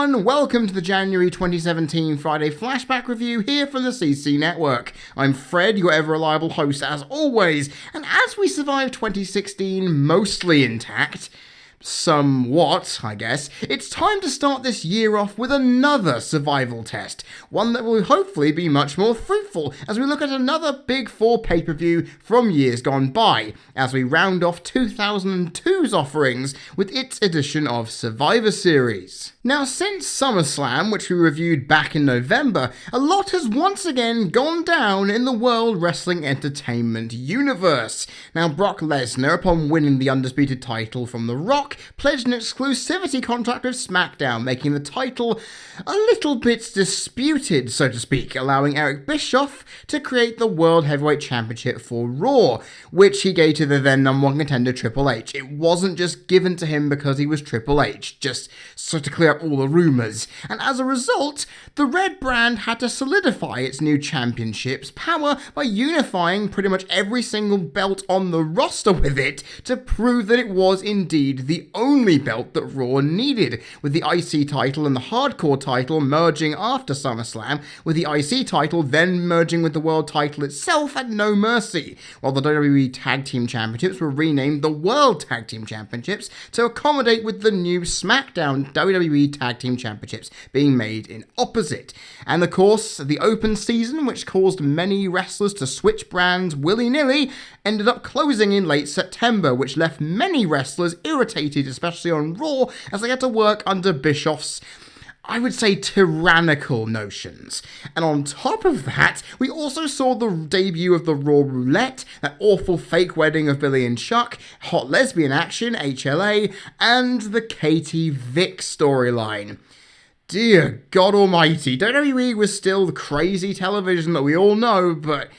everyone, welcome to the January 2017 Friday Flashback review here from the CC Network. I'm Fred, your ever-reliable host as always, and as we survive 2016 mostly intact, somewhat, I guess, it's time to start this year off with another survival test, one that will hopefully be much more fruitful as we look at another Big Four pay-per-view from years gone by, as we round off 2002's offerings with its edition of Survivor Series. Now, since SummerSlam, which we reviewed back in November, a lot has once again gone down in the World Wrestling Entertainment universe. Now, Brock Lesnar, upon winning the undisputed title from The Rock, pledged an exclusivity contract with SmackDown, making the title a little bit disputed, so to speak, allowing Eric Bischoff to create the World Heavyweight Championship for Raw, which he gave to the then number one contender Triple H. It wasn't just given to him because he was Triple H, just so to clear up all the rumours, and as a result, the Red brand had to solidify its new championship's power by unifying pretty much every single belt on the roster with it to prove that it was indeed the only belt that Raw needed, with the IC title and the Hardcore title merging after SummerSlam, with the IC title then merging with the World title itself at No Mercy, while the WWE Tag Team Championships were renamed the World Tag Team Championships to accommodate with the new SmackDown WWE Tag Team Championships being made in opposite. And of course, the open season, which caused many wrestlers to switch brands willy-nilly, ended up closing in late September, which left many wrestlers irritated, especially on Raw, as they had to work under Bischoff's, I would say, tyrannical notions. And on top of that, we also saw the debut of the Raw Roulette, that awful fake wedding of Billy and Chuck, hot lesbian action, HLA, and the Katie Vick storyline. Dear God Almighty, WWE was still the crazy television that we all know, but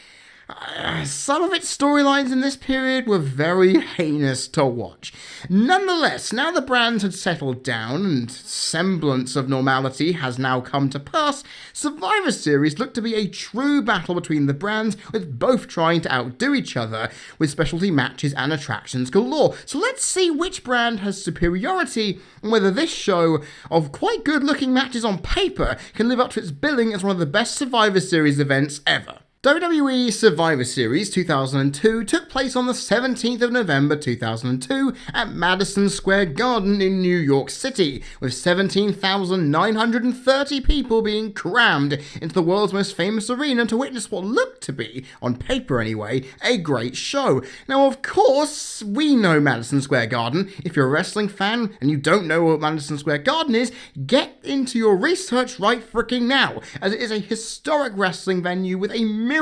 some of its storylines in this period were very heinous to watch. Nonetheless, now the brands had settled down and semblance of normality has now come to pass, Survivor Series looked to be a true battle between the brands, with both trying to outdo each other, with specialty matches and attractions galore. So let's see which brand has superiority, and whether this show of quite good looking matches on paper can live up to its billing as one of the best Survivor Series events ever. WWE Survivor Series 2002 took place on the 17th of November 2002 at Madison Square Garden in New York City, with 17,930 people being crammed into the world's most famous arena to witness what looked to be, on paper anyway, a great show. Now, of course, we know Madison Square Garden. If you're a wrestling fan and you don't know what Madison Square Garden is, get into your research right fricking now, as it is a historic wrestling venue with a myriad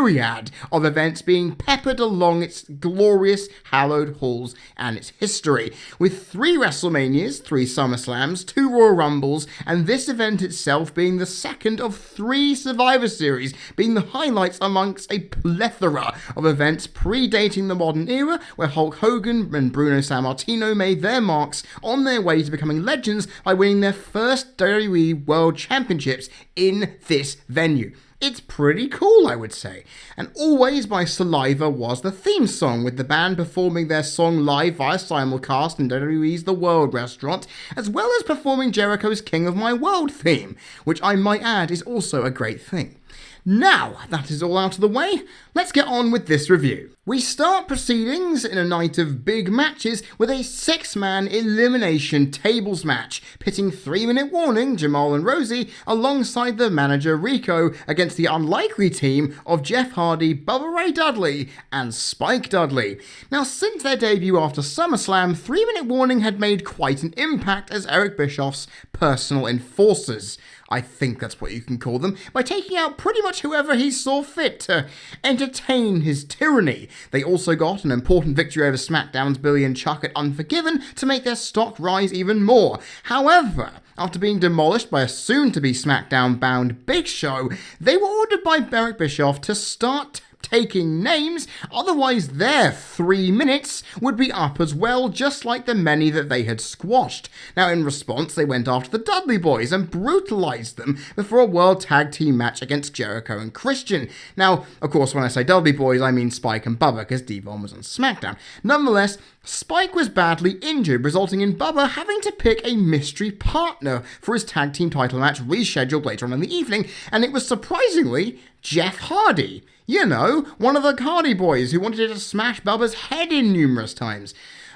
of events being peppered along its glorious hallowed halls and its history, with 3 WrestleManias, 3 SummerSlams, 2 Royal Rumbles, and this event itself being the second of 3 Survivor Series, being the highlights amongst a plethora of events predating the modern era, where Hulk Hogan and Bruno Sammartino made their marks on their way to becoming legends by winning their first WWE World Championships in this venue. It's pretty cool, I would say. And Always by Saliva was the theme song, with the band performing their song live via simulcast in WWE's The World restaurant, as well as performing Jericho's King of My World theme, which I might add is also a great thing. Now, that is all out of the way, let's get on with this review. We start proceedings in a night of big matches with a 6-man elimination tables match, pitting 3-minute warning Jamal and Rosie alongside the manager Rico against the unlikely team of Jeff Hardy, Bubba Ray Dudley, and Spike Dudley. Now, since their debut after SummerSlam, 3-minute warning had made quite an impact as Eric Bischoff's personal enforcers, I think that's what you can call them, by taking out pretty much whoever he saw fit to entertain his tyranny. They also got an important victory over SmackDown's Billy and Chuck at Unforgiven to make their stock rise even more. However, after being demolished by a soon-to-be SmackDown-bound Big Show, they were ordered by Eric Bischoff to start taking names, otherwise their 3 minutes would be up as well, just like the many that they had squashed. Now, in response, they went after the Dudley Boys and brutalized them before a World Tag Team match against Jericho and Christian. Now, of course, when I say Dudley Boys, I mean Spike and Bubba, because Devon was on SmackDown. Nonetheless, Spike was badly injured, resulting in Bubba having to pick a mystery partner for his tag team title match rescheduled later on in the evening, and it was surprisingly Jeff Hardy. You know, one of the Hardy Boys who wanted to smash Bubba's head in numerous times.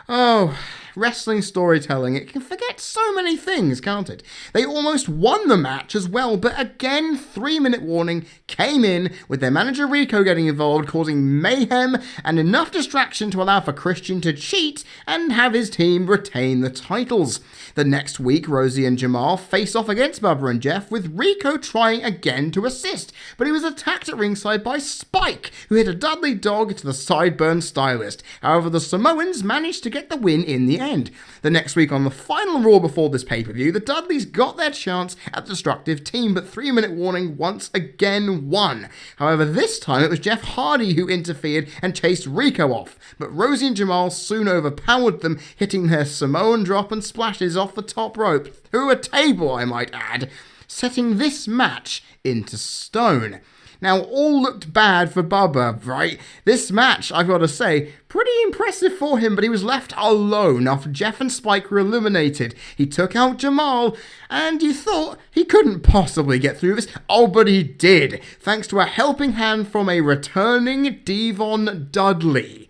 Oh, wrestling storytelling, it can forget so many things, can't it? They almost won the match as well, but again, 3-minute warning came in with their manager Rico getting involved, causing mayhem and enough distraction to allow for Christian to cheat and have his team retain the titles. The next week, Rosie and Jamal face off against Bubba and Jeff, with Rico trying again to assist, but he was attacked at ringside by Spike, who hit a Dudley dog to the sideburn stylist. However, the Samoans managed to get the win in the end. The next week, on the final Raw before this pay-per-view, the Dudleys got their chance at the Destructive Team, but 3-minute warning once again won. However, this time it was Jeff Hardy who interfered and chased Rico off, but Rosie and Jamal soon overpowered them, hitting their Samoan drop and splashes off the top rope, through a table I might add, setting this match into stone. Now, all looked bad for Bubba, right? This match, I've got to say, pretty impressive for him, but he was left alone after Jeff and Spike were eliminated. He took out Jamal, and you thought he couldn't possibly get through this. Oh, but he did, thanks to a helping hand from a returning Devon Dudley.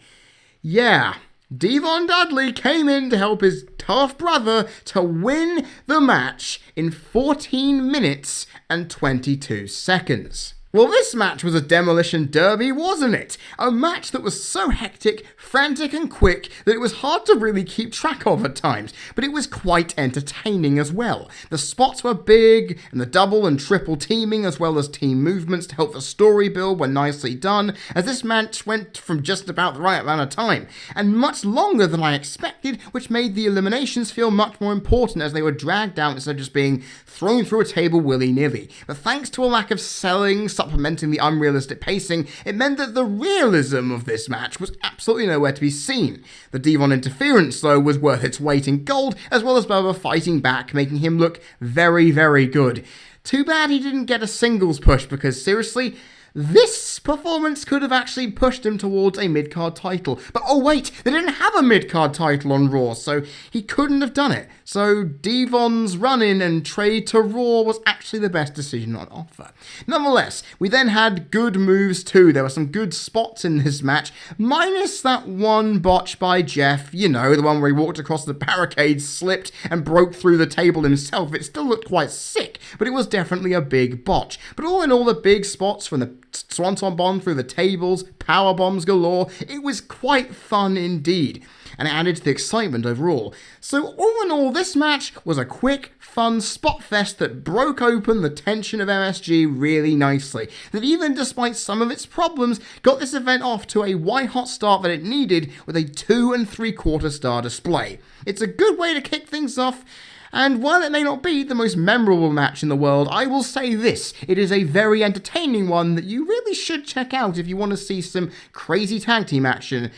Yeah, Devon Dudley came in to help his tough brother to win the match in 14 minutes and 22 seconds. Well, this match was a demolition derby, wasn't it? A match that was so hectic, frantic and quick that it was hard to really keep track of at times, but it was quite entertaining as well. The spots were big, and the double and triple teaming as well as team movements to help the story build were nicely done, as this match went from just about the right amount of time, and much longer than I expected, which made the eliminations feel much more important as they were dragged out instead of just being thrown through a table willy-nilly. But thanks to a lack of selling, supplementing the unrealistic pacing, it meant that the realism of this match was absolutely nowhere to be seen. The Devon interference, though, was worth its weight in gold, as well as Bubba fighting back, making him look very, very good. Too bad he didn't get a singles push, because seriously, this performance could have actually pushed him towards a mid-card title. But oh wait, they didn't have a mid-card title on Raw, so he couldn't have done it. So Devon's run-in and trade to Raw was actually the best decision on offer. Nonetheless, we then had good moves too. There were some good spots in this match, minus that one botch by Jeff. You know, the one where he walked across the barricade, slipped, and broke through the table himself. It still looked quite sick, but it was definitely a big botch. But all in all, the big spots from the Swanton Bomb through the tables, power bombs galore, it was quite fun indeed, and it added to the excitement overall. So all in all, this match was a quick, fun spot fest that broke open the tension of MSG really nicely, that even despite some of its problems, got this event off to a white-hot start that it needed with a 2 3/4 star display. It's a good way to kick things off, and while it may not be the most memorable match in the world, I will say this, it is a very entertaining one that you really should check out if you want to see some crazy tag team action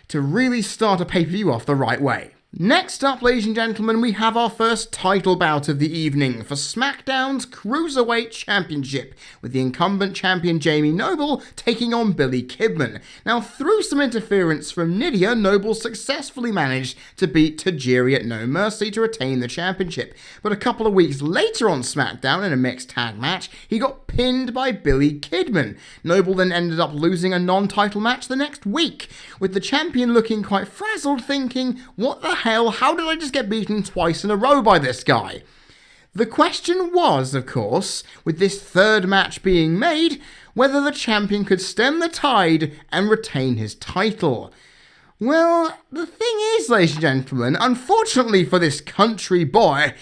to really start a pay-per-view off the right way. Next up, ladies and gentlemen, we have our first title bout of the evening for SmackDown's Cruiserweight Championship, with the incumbent champion Jamie Noble taking on Billy Kidman. Now, through some interference from Nydia, Noble successfully managed to beat Tajiri at No Mercy to retain the championship, but a couple of weeks later on SmackDown in a mixed tag match, he got pinned by Billy Kidman. Noble then ended up losing a non-title match the next week, with the champion looking quite frazzled, thinking, what the hell, how did I just get beaten twice in a row by this guy? The question was, of course, with this third match being made, whether the champion could stem the tide and retain his title. Well, the thing is, ladies and gentlemen, unfortunately for this country boy,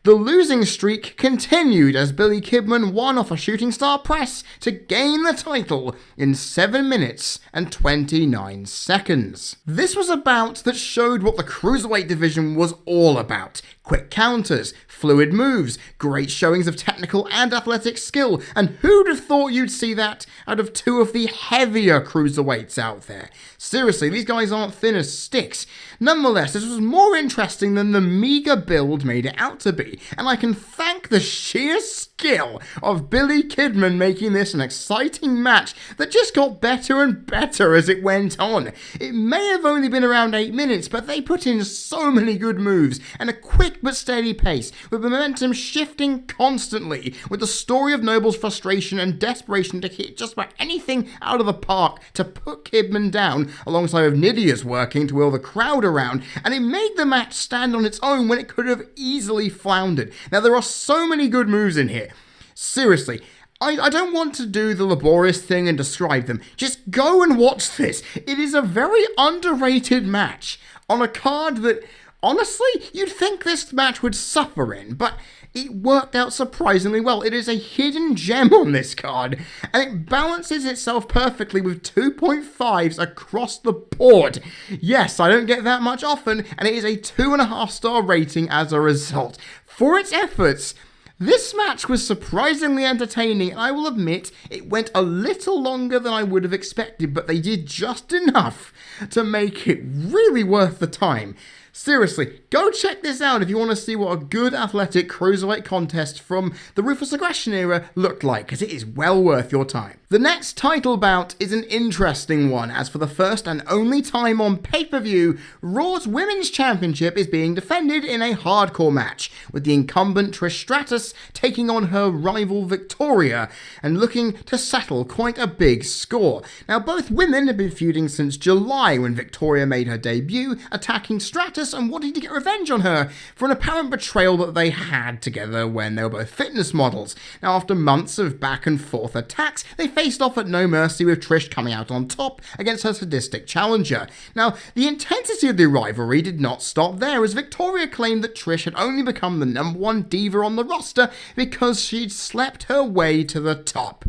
the The losing streak continued as Billy Kidman won off a shooting star press to gain the title in 7 minutes and 29 seconds. This was a bout that showed what the cruiserweight division was all about. Quick counters, fluid moves, great showings of technical and athletic skill, and who'd have thought you'd see that out of two of the heavier cruiserweights out there? Seriously, these guys aren't thin as sticks. Nonetheless, this was more interesting than the meager build made it out to be, and I can thank the sheer skill of Billy Kidman making this an exciting match that just got better and better as it went on. It may have only been around 8 minutes, but they put in so many good moves and a quick but steady pace, with momentum shifting constantly, with the story of Noble's frustration and desperation to hit just about anything out of the park to put Kidman down, alongside with Nydia's working to wheel the crowd around, and it made the match stand on its own when it could have easily floundered. Now, there are so many good moves in here. Seriously, I don't want to do the laborious thing and describe them. Just go and watch this. It is a very underrated match on a card that, honestly, you'd think this match would suffer in, but it worked out surprisingly well. It is a hidden gem on this card, and it balances itself perfectly with 2.5s across the board. Yes, I don't get that much often, and it is a 2.5-star rating as a result. For its efforts, this match was surprisingly entertaining, and I will admit it went a little longer than I would have expected, but they did just enough to make it really worth the time. Seriously, go check this out if you want to see what a good athletic cruiserweight contest from the Ruthless Aggression era looked like, because it is well worth your time. The next title bout is an interesting one, as for the first and only time on pay-per-view, Raw's Women's Championship is being defended in a hardcore match, with the incumbent Trish Stratus taking on her rival Victoria, and looking to settle quite a big score. Now, both women have been feuding since July, when Victoria made her debut, attacking Stratus and wanting to get revenge on her for an apparent betrayal that they had together when they were both fitness models. Now, after months of back and forth attacks, they faced off at No Mercy, with Trish coming out on top against her sadistic challenger. Now, the intensity of the rivalry did not stop there, as Victoria claimed that Trish had only become the #1 diva on the roster because she'd slept her way to the top.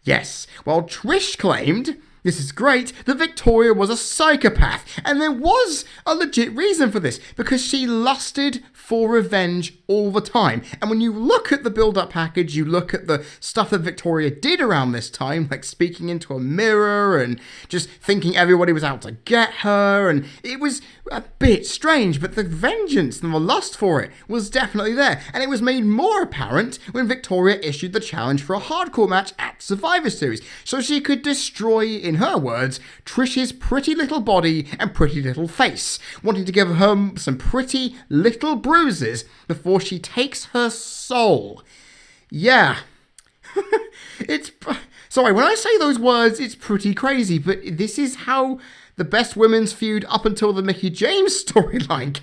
Yes, while Trish claimed, this is great, that Victoria was a psychopath, and there was a legit reason for this, because she lusted for revenge all the time. And when you look at the build-up package, you look at the stuff that Victoria did around this time, like speaking into a mirror and just thinking everybody was out to get her, and it was a bit strange, but the vengeance and the lust for it was definitely there, and it was made more apparent when Victoria issued the challenge for a hardcore match at Survivor Series, so she could destroy, in her words, Trish's pretty little body and pretty little face, wanting to give her some pretty little bruises before she takes her soul. Yeah. Sorry, when I say those words, it's pretty crazy, but this is how the best women's feud up until the Mickie James storyline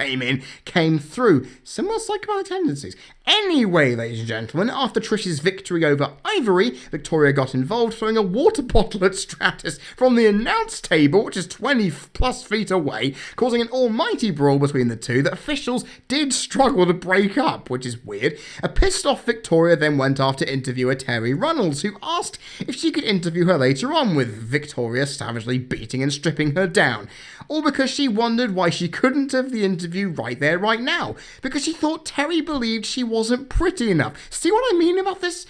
came through. Similar psychopathic tendencies. Anyway, ladies and gentlemen, after Trish's victory over Ivory, Victoria got involved, throwing a water bottle at Stratus from the announce table, which is 20 plus feet away, causing an almighty brawl between the two that officials did struggle to break up, which is weird. A pissed off Victoria then went after interviewer Terry Runnels, who asked if she could interview her later on, with Victoria savagely beating and stripping her down, all because she wondered why she couldn't have the interview right there, right now, because she thought Terry believed she wasn't pretty enough. See what I mean about this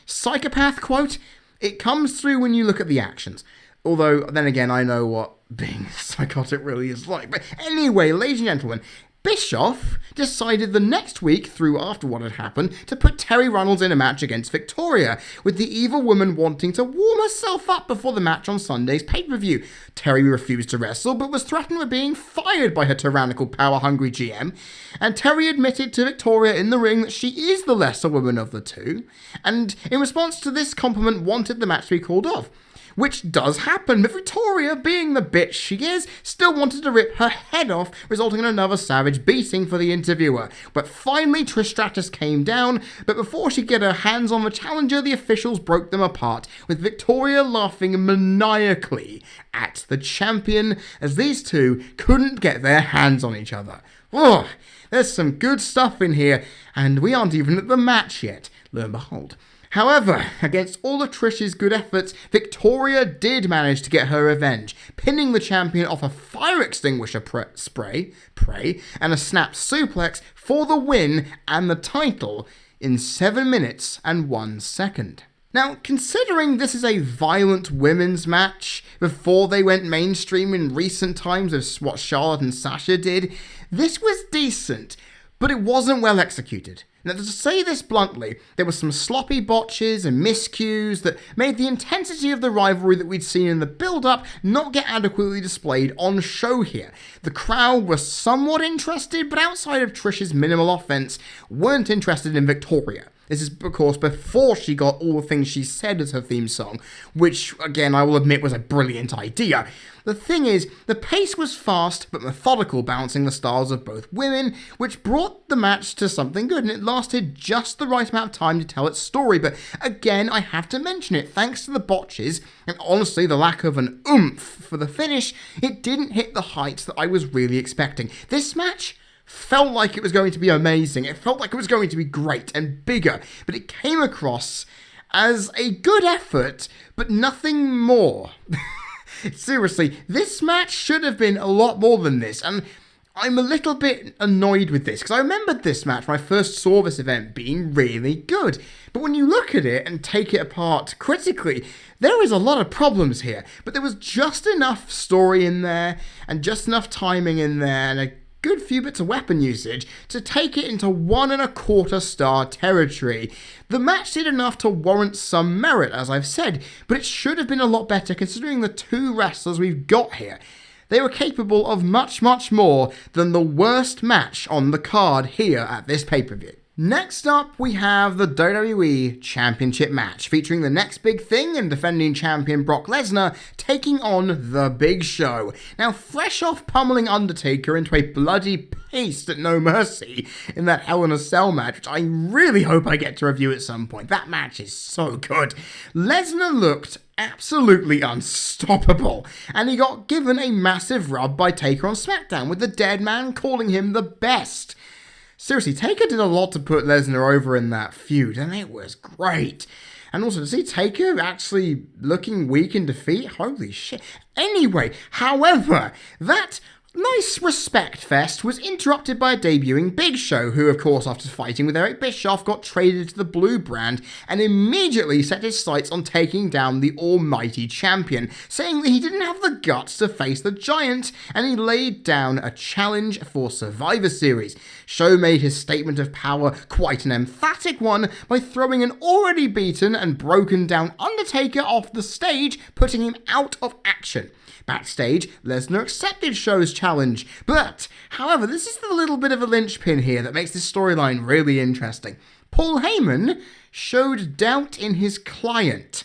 psychopath quote? It comes through when you look at the actions. Although, then again, I know what being psychotic really is like. But anyway, ladies and gentlemen, Bischoff decided the next week, after what had happened, to put Terry Runnels in a match against Victoria, with the evil woman wanting to warm herself up before the match on Sunday's pay-per-view. Terry refused to wrestle, but was threatened with being fired by her tyrannical, power-hungry GM, and Terry admitted to Victoria in the ring that she is the lesser woman of the two, and in response to this compliment wanted the match to be called off. Which does happen, but Victoria, being the bitch she is, still wanted to rip her head off, resulting in another savage beating for the interviewer. But finally, Trish Stratus came down, but before she could get her hands on the challenger, the officials broke them apart, with Victoria laughing maniacally at the champion, as these two couldn't get their hands on each other. Oh, there's some good stuff in here, and we aren't even at the match yet, lo and behold. However, against all of Trish's good efforts, Victoria did manage to get her revenge, pinning the champion off a fire extinguisher spray, and a snap suplex for the win and the title in 7 minutes and 1 second. Now, considering this is a violent women's match, before they went mainstream in recent times of what Charlotte and Sasha did, this was decent, but it wasn't well executed. Now, to say this bluntly, there were some sloppy botches and miscues that made the intensity of the rivalry that we'd seen in the build-up not get adequately displayed on show here. The crowd were somewhat interested, but outside of Trish's minimal offense, weren't interested in Victoria. This is, of course, before she got all the things she said as her theme song, which, again, I will admit was a brilliant idea. The thing is, the pace was fast but methodical, balancing the styles of both women, which brought the match to something good, and it lasted just the right amount of time to tell its story. But again, I have to mention it, thanks to the botches, and honestly the lack of an oomph for the finish, it didn't hit the heights that I was really expecting. This match felt like it was going to be amazing. It felt like it was going to be great and bigger, but it came across as a good effort, but nothing more. Seriously, this match should have been a lot more than this, and I'm a little bit annoyed with this, because I remembered this match when I first saw this event being really good. But when you look at it and take it apart critically, there is a lot of problems here. But there was just enough story in there, and just enough timing in there, and a good few bits of weapon usage to take it into 1.25 star territory. The match did enough to warrant some merit, as I've said, but it should have been a lot better considering the two wrestlers we've got here. They were capable of much, much more than the worst match on the card here at this pay-per-view. Next up, we have the WWE Championship match, featuring the next big thing and defending champion Brock Lesnar taking on The Big Show. Now, fresh off pummeling Undertaker into a bloody paste at No Mercy in that Hell in a Cell match, which I really hope I get to review at some point. That match is so good. Lesnar looked absolutely unstoppable, and he got given a massive rub by Taker on SmackDown, with the dead man calling him the best. Seriously, Taker did a lot to put Lesnar over in that feud, and it was great. And also, to see Taker actually looking weak in defeat, holy shit. Anyway, however, that nice respect fest was interrupted by a debuting Big Show, who, of course, after fighting with Eric Bischoff, got traded to the Blue brand and immediately set his sights on taking down the almighty champion, saying that he didn't have the guts to face the Giant, and he laid down a challenge for Survivor Series. Show made his statement of power quite an emphatic one by throwing an already beaten and broken down Undertaker off the stage, putting him out of action. Backstage, Lesnar accepted Show's challenge, but, however, this is the little bit of a linchpin here that makes this storyline really interesting. Paul Heyman showed doubt in his client.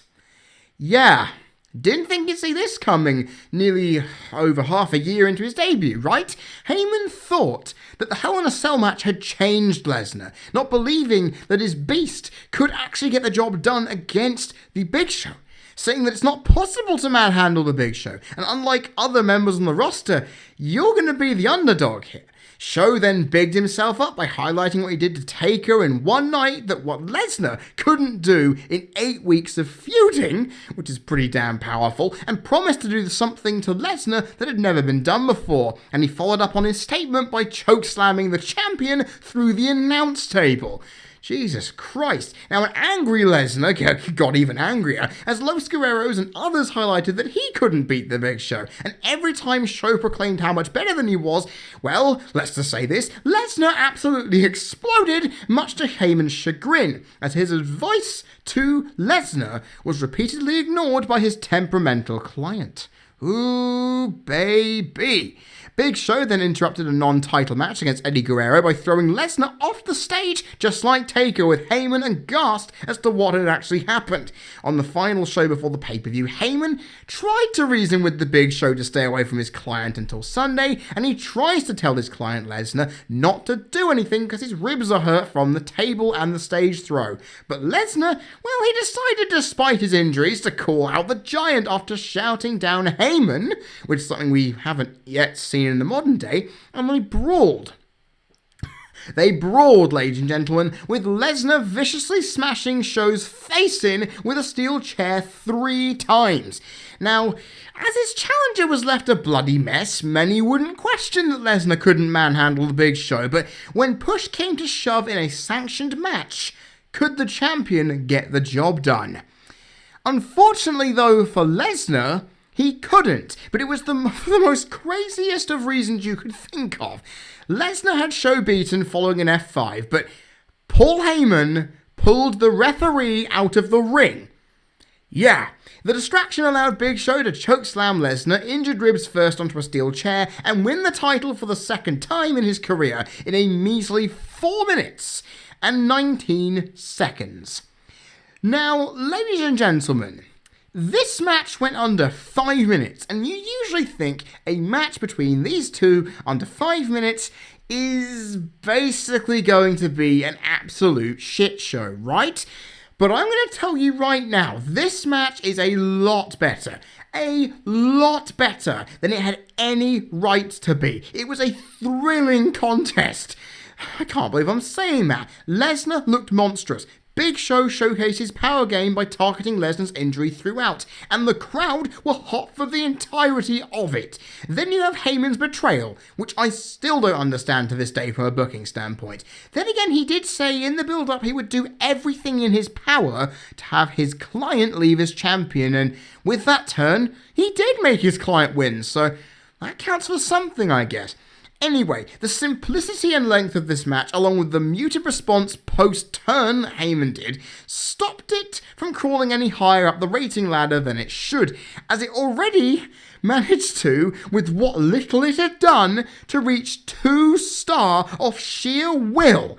Yeah, didn't think you'd see this coming nearly over half a year into his debut, right? Heyman thought that the Hell in a Cell match had changed Lesnar, not believing that his beast could actually get the job done against the Big Show, saying that it's not possible to manhandle the Big Show, and unlike other members on the roster, you're going to be the underdog here. Show then bigged himself up by highlighting what he did to Taker in one night, that what Lesnar couldn't do in 8 weeks of feuding, which is pretty damn powerful, and promised to do something to Lesnar that had never been done before, and he followed up on his statement by chokeslamming the champion through the announce table. Jesus Christ. Now, an angry Lesnar got even angrier, as Los Guerreros and others highlighted that he couldn't beat the Big Show, and every time Show proclaimed how much better than he was, well, let's just say this, Lesnar absolutely exploded, much to Heyman's chagrin, as his advice to Lesnar was repeatedly ignored by his temperamental client. Ooh, baby. Big Show then interrupted a non-title match against Eddie Guerrero by throwing Lesnar off the stage, just like Taker, with Heyman aghast as to what had actually happened. On the final show before the pay-per-view, Heyman tried to reason with the Big Show to stay away from his client until Sunday, and he tries to tell his client Lesnar not to do anything because his ribs are hurt from the table and the stage throw. But Lesnar, well, he decided, despite his injuries, to call out the Giant after shouting down Heyman, which is something we haven't yet seen in the modern day, and they brawled. They brawled, ladies and gentlemen, with Lesnar viciously smashing Show's face in with a steel chair 3 times. Now, as his challenger was left a bloody mess, many wouldn't question that Lesnar couldn't manhandle the Big Show, but when push came to shove in a sanctioned match, could the champion get the job done? Unfortunately, though, for Lesnar, he couldn't, but it was the most craziest of reasons you could think of. Lesnar had Show beaten following an F5, but Paul Heyman pulled the referee out of the ring. Yeah, the distraction allowed Big Show to chokeslam Lesnar, injured ribs first onto a steel chair, and win the title for the second time in his career in a measly 4 minutes and 19 seconds. Now, ladies and gentlemen, this match went under 5 minutes, and you usually think a match between these two under 5 minutes is basically going to be an absolute shit show, right? But I'm going to tell you right now, this match is a lot better than it had any right to be. It was a thrilling contest. I can't believe I'm saying that. Lesnar looked monstrous. Big Show showcased his power game by targeting Lesnar's injury throughout, and the crowd were hot for the entirety of it. Then you have Heyman's betrayal, which I still don't understand to this day from a booking standpoint. Then again, he did say in the build-up he would do everything in his power to have his client leave as champion, and with that turn, he did make his client win, so that counts for something, I guess. Anyway, the simplicity and length of this match, along with the muted response post-turn that Heyman did, stopped it from crawling any higher up the rating ladder than it should, as it already managed to, with what little it had done, to reach 2-star off sheer will.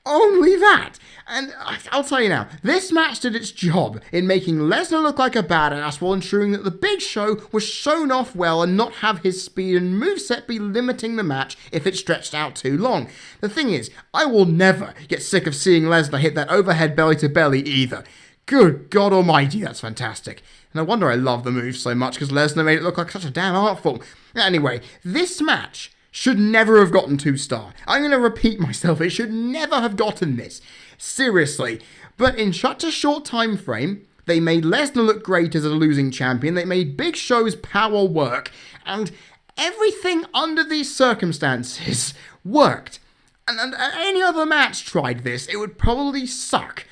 Only that. And I'll tell you now, this match did its job in making Lesnar look like a badass while ensuring that the Big Show was shown off well and not have his speed and moveset be limiting the match if it stretched out too long. The thing is, I will never get sick of seeing Lesnar hit that overhead belly to belly either. Good God almighty, that's fantastic. And I wonder I love the move so much because Lesnar made it look like such a damn artful. Anyway, this match should never have gotten 2-star. I'm going to repeat myself, it should never have gotten this. Seriously. But in such a short time frame, they made Lesnar look great as a losing champion, they made Big Show's power work, and everything under these circumstances worked. And any other match tried this, it would probably suck.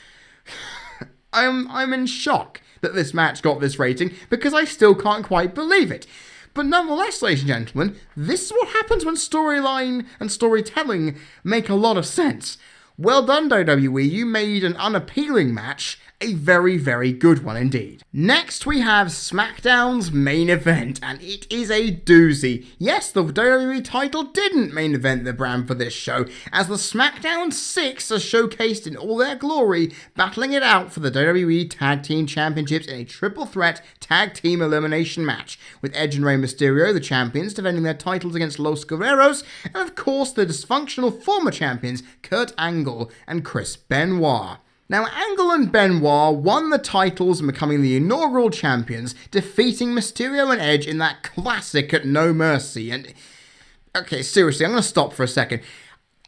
I'm in shock that this match got this rating, because I still can't quite believe it. But nonetheless, ladies and gentlemen, this is what happens when storyline and storytelling make a lot of sense. Well done, WWE, you made an unappealing match a very, very good one indeed. Next, we have SmackDown's main event, and it is a doozy. Yes, the WWE title didn't main event the brand for this show, as the SmackDown 6 are showcased in all their glory, battling it out for the WWE Tag Team Championships in a triple threat tag team elimination match, with Edge and Rey Mysterio, the champions, defending their titles against Los Guerreros, and of course the dysfunctional former champions, Kurt Angle and Chris Benoit. Now, Angle and Benoit won the titles, becoming the inaugural champions, defeating Mysterio and Edge in that classic at No Mercy. And okay, seriously, I'm going to stop for a second.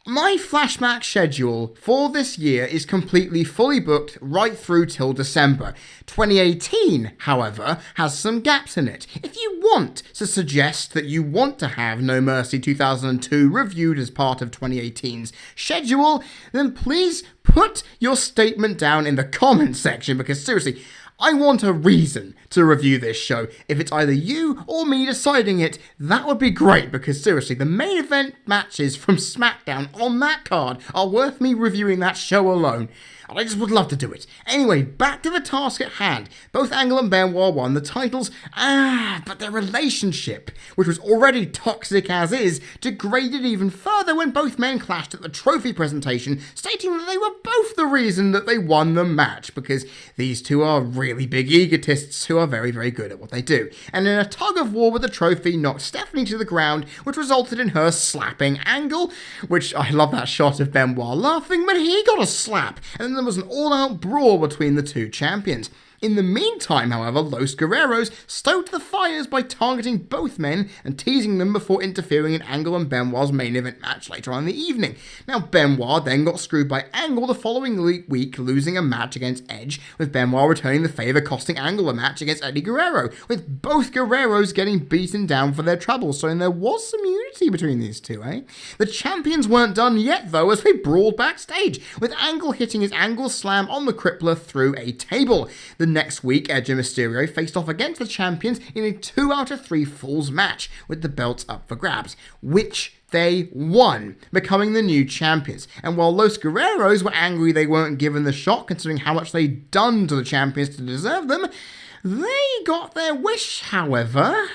My Flashback schedule for this year is completely fully booked right through till December. 2018, however, has some gaps in it. If you want to suggest that you want to have No Mercy 2002 reviewed as part of 2018's schedule, then please put your statement down in the comments section, because seriously, I want a reason to review this show. If it's either you or me deciding it, that would be great, because seriously, the main event matches from SmackDown on that card are worth me reviewing that show alone. And I just would love to do it. Anyway, back to the task at hand. Both Angle and Benoit won the titles, but their relationship, which was already toxic as is, degraded even further when both men clashed at the trophy presentation, stating that they were both the reason that they won the match, because these two are really big egotists who are very, very good at what they do. And in a tug of war with the trophy, knocked Stephanie to the ground, which resulted in her slapping Angle, which I love that shot of Benoit laughing, but he got a slap, and then there was an all-out brawl between the two champions. In the meantime, however, Los Guerreros stoked the fires by targeting both men and teasing them before interfering in Angle and Benoit's main event match later on in the evening. Now, Benoit then got screwed by Angle the following week, losing a match against Edge, with Benoit returning the favour, costing Angle a match against Eddie Guerrero, with both Guerreros getting beaten down for their trouble, so there was some unity between these two, eh? The champions weren't done yet, though, as they brawled backstage, with Angle hitting his Angle Slam on the Crippler through a table. The next week, Edge and Mysterio faced off against the champions in a 2 out of 3 falls match, with the belts up for grabs, which they won, becoming the new champions. And while Los Guerreros were angry they weren't given the shot, considering how much they'd done to the champions to deserve them, they got their wish, however,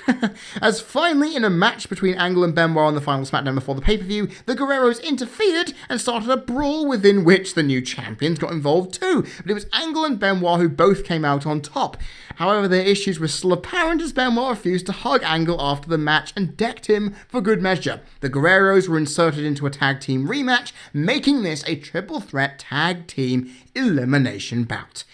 as finally in a match between Angle and Benoit on the final SmackDown before the pay-per-view, the Guerreros interfered and started a brawl within which the new champions got involved too, but it was Angle and Benoit who both came out on top. However, their issues were still apparent as Benoit refused to hug Angle after the match and decked him for good measure. The Guerreros were inserted into a tag team rematch, making this a triple threat tag team elimination bout.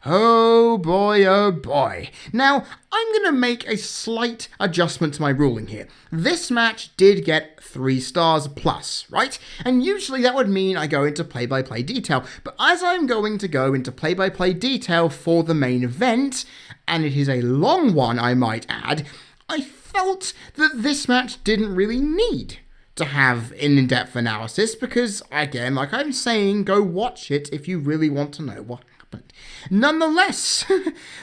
Oh boy, oh boy. Now, I'm going to make a slight adjustment to my ruling here. This match did get 3 stars plus, right? And usually that would mean I go into play-by-play detail. But as I'm going to go into play-by-play detail for the main event, and it is a long one, I might add, I felt that this match didn't really need to have an in-depth analysis because, again, like I'm saying, go watch it if you really want to know what happened. Nonetheless,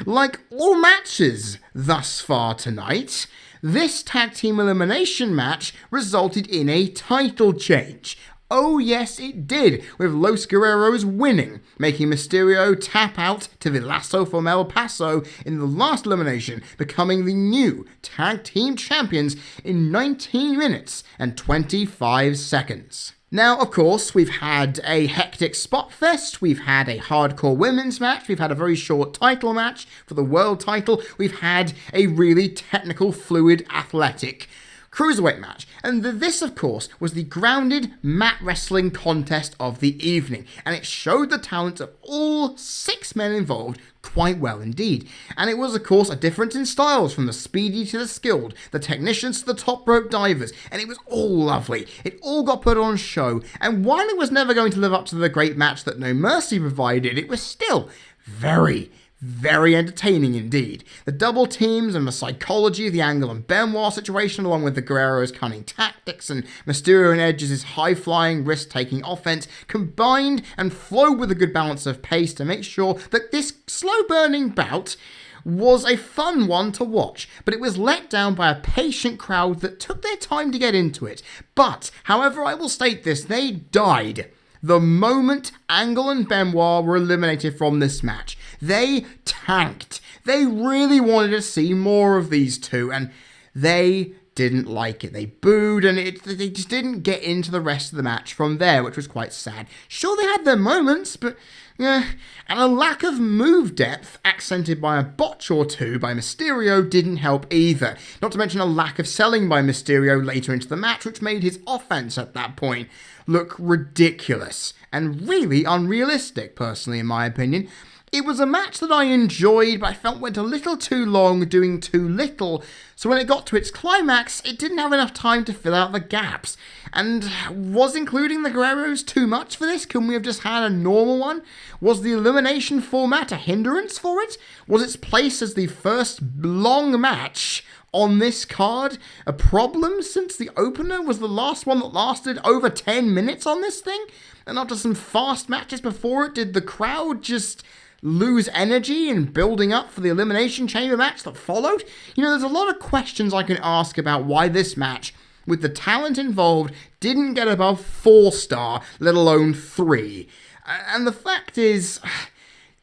like all matches thus far tonight, this tag team elimination match resulted in a title change. Oh yes, it did, with Los Guerreros winning, making Mysterio tap out to the lasso from El Paso in the last elimination, becoming the new tag team champions in 19 minutes and 25 seconds. Now, of course, we've had a hectic spot fest, we've had a hardcore women's match, we've had a very short title match for the world title, we've had a really technical, fluid, athletic cruiserweight match. And this, of course, was the grounded mat wrestling contest of the evening, and it showed the talent of all 6 men involved quite well indeed. And it was, of course, a difference in styles from the speedy to the skilled, the technicians to the top rope divers, and it was all lovely. It all got put on show, and while it was never going to live up to the great match that No Mercy provided, it was still very entertaining indeed. The double teams and the psychology of the Angle and Benoit situation, along with the Guerreros' cunning tactics and Mysterio and Edge's high-flying, risk-taking offense, combined and flowed with a good balance of pace to make sure that this slow-burning bout was a fun one to watch, but it was let down by a patient crowd that took their time to get into it. But, however, I will state this, they died the moment Angle and Benoit were eliminated from this match. They tanked. They really wanted to see more of these two, and they didn't like it. They booed, and they just didn't get into the rest of the match from there, which was quite sad. Sure, they had their moments, but and a lack of move depth, accented by a botch or two by Mysterio, didn't help either. Not to mention a lack of selling by Mysterio later into the match, which made his offense at that point look ridiculous and really unrealistic, personally, in my opinion. It was a match that I enjoyed, but I felt went a little too long, doing too little, so when it got to its climax, it didn't have enough time to fill out the gaps. And was including the Guerreros too much for this? Couldn't we have just had a normal one? Was the elimination format a hindrance for it? Was its place as the first long match on this card a problem, since the opener was the last one that lasted over 10 minutes on this thing? And after some fast matches before it, did the crowd just lose energy in building up for the Elimination Chamber match that followed? You know, there's a lot of questions I can ask about why this match, with the talent involved, didn't get above 4-star, let alone 3. And the fact is,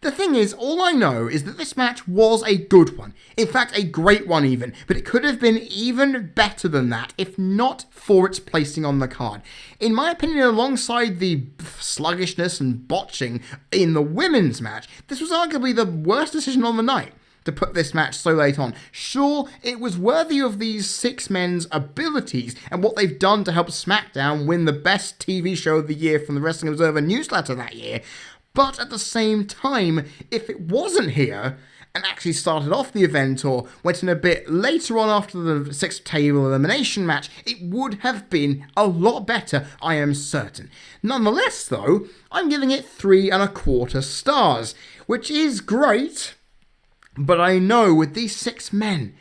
the thing is, all I know is that this match was a good one. In fact, a great one even. But it could have been even better than that, if not for its placing on the card. In my opinion, alongside the sluggishness and botching in the women's match, this was arguably the worst decision on the night to put this match so late on. Sure, it was worthy of these 6 men's abilities and what they've done to help SmackDown win the best TV show of the year from the Wrestling Observer newsletter that year. But at the same time, if it wasn't here, and actually started off the event or went in a bit later on after the 6-table elimination match, it would have been a lot better, I am certain. Nonetheless, though, I'm giving it 3.25 stars, which is great, but I know with these 6 men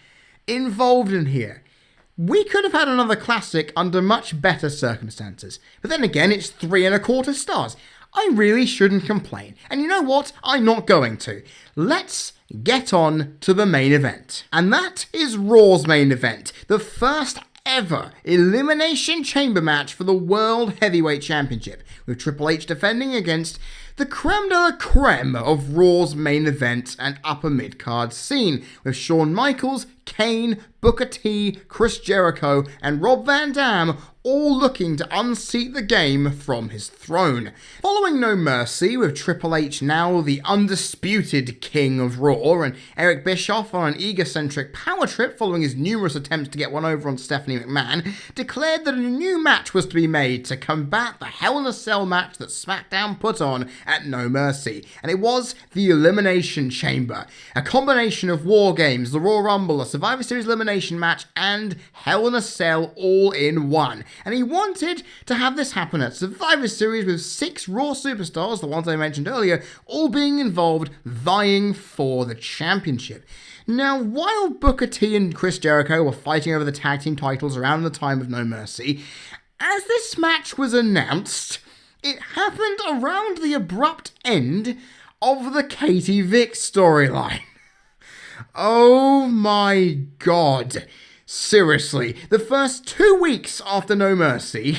involved in here, we could have had another classic under much better circumstances. But then again, it's 3.25 stars. I really shouldn't complain. And you know what? I'm not going to. Let's get on to the main event. And that is Raw's main event. The first ever Elimination Chamber match for the World Heavyweight Championship, with Triple H defending against the creme de la creme of Raw's main event and upper mid-card scene, with Shawn Michaels, Kane, Booker T, Chris Jericho, and Rob Van Dam all looking to unseat the game from his throne. Following No Mercy, with Triple H now the undisputed king of Raw, and Eric Bischoff on an egocentric power trip following his numerous attempts to get one over on Stephanie McMahon, declared that a new match was to be made to combat the Hell in a Cell match that SmackDown put on at No Mercy, and it was the Elimination Chamber, a combination of War Games, the Royal Rumble, a Survivor Series elimination match, and Hell in a Cell all in one. And he wanted to have this happen at Survivor Series with 6 Raw superstars, the ones I mentioned earlier, all being involved, vying for the championship. Now, while Booker T and Chris Jericho were fighting over the tag team titles around the time of No Mercy, as this match was announced, it happened around the abrupt end of the Katie Vick storyline. Oh my god. Seriously, the first 2 weeks after No Mercy,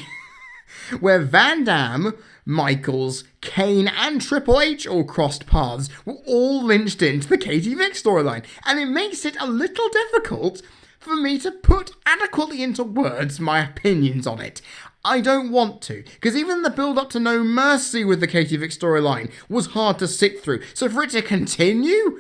where Van Dam, Michaels, Kane, and Triple H all crossed paths, were all lynched into the Katie Vick storyline, and it makes it a little difficult for me to put adequately into words my opinions on it. I don't want to, because even the build-up to No Mercy with the Katie Vick storyline was hard to sit through, so for it to continue,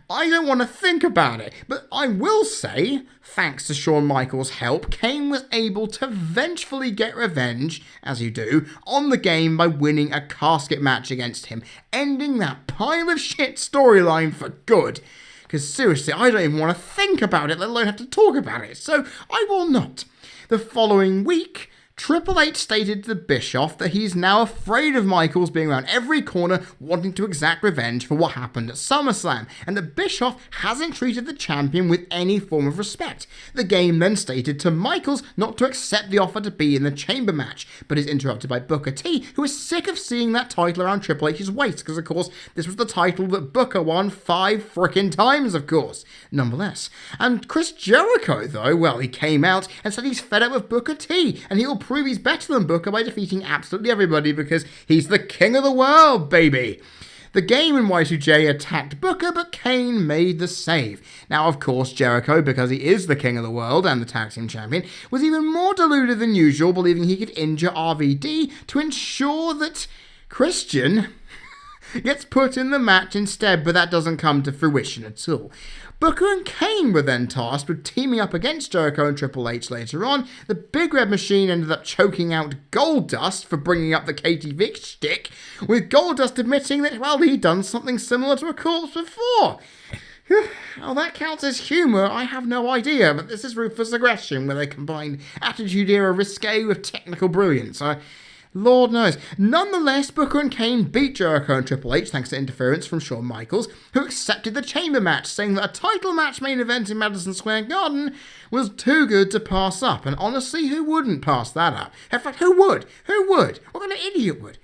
I don't want to think about it, but I will say, thanks to Shawn Michaels' help, Kane was able to vengefully get revenge, as you do, on the game by winning a casket match against him, ending that pile of shit storyline for good. Because seriously, I don't even want to think about it, let alone have to talk about it, so I will not. The following week, Triple H stated to Bischoff that he's now afraid of Michaels being around every corner wanting to exact revenge for what happened at SummerSlam, and that Bischoff hasn't treated the champion with any form of respect. The game then stated to Michaels not to accept the offer to be in the chamber match, but is interrupted by Booker T, who is sick of seeing that title around Triple H's waist, because of course this was the title that Booker won 5 frickin' times, of course, nonetheless. And Chris Jericho, though, well, he came out and said he's fed up with Booker T, and he'll prove he's better than Booker by defeating absolutely everybody because he's the king of the world, baby. The game in Y2J attacked Booker, but Kane made the save. Now, of course, Jericho, because he is the king of the world and the tag team champion, was even more deluded than usual, believing he could injure RVD to ensure that Christian gets put in the match instead, but that doesn't come to fruition at all. Booker and Kane were then tasked with teaming up against Jericho and Triple H later on. The Big Red Machine ended up choking out Goldust for bringing up the Katie Vick shtick, with Goldust admitting that, well, he'd done something similar to a corpse before. Oh, that counts as humour, I have no idea, but this is ruthless aggression where they combine Attitude Era risque with technical brilliance. Lord knows. Nonetheless, Booker and Kane beat Jericho and Triple H thanks to interference from Shawn Michaels, who accepted the chamber match, saying that a title match main event in Madison Square Garden was too good to pass up. And honestly, who wouldn't pass that up? In fact, who would? Who would? What kind of idiot would?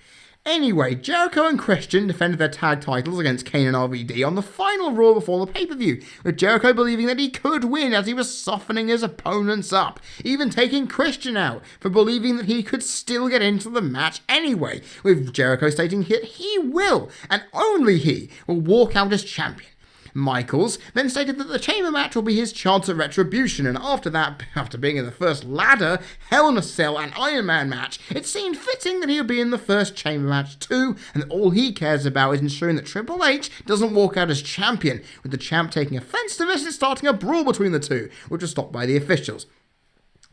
Anyway, Jericho and Christian defended their tag titles against Kane and RVD on the final Raw before the pay-per-view, with Jericho believing that he could win as he was softening his opponents up, even taking Christian out for believing that he could still get into the match anyway, with Jericho stating that he will, and only he, will walk out as champion. Michaels then stated that the chamber match will be his chance at retribution, and after that, after being in the first ladder, Hell in a Cell and Iron Man match, it seemed fitting that he would be in the first chamber match too, and that all he cares about is ensuring that Triple H doesn't walk out as champion, with the champ taking offense to this and starting a brawl between the two, which was stopped by the officials.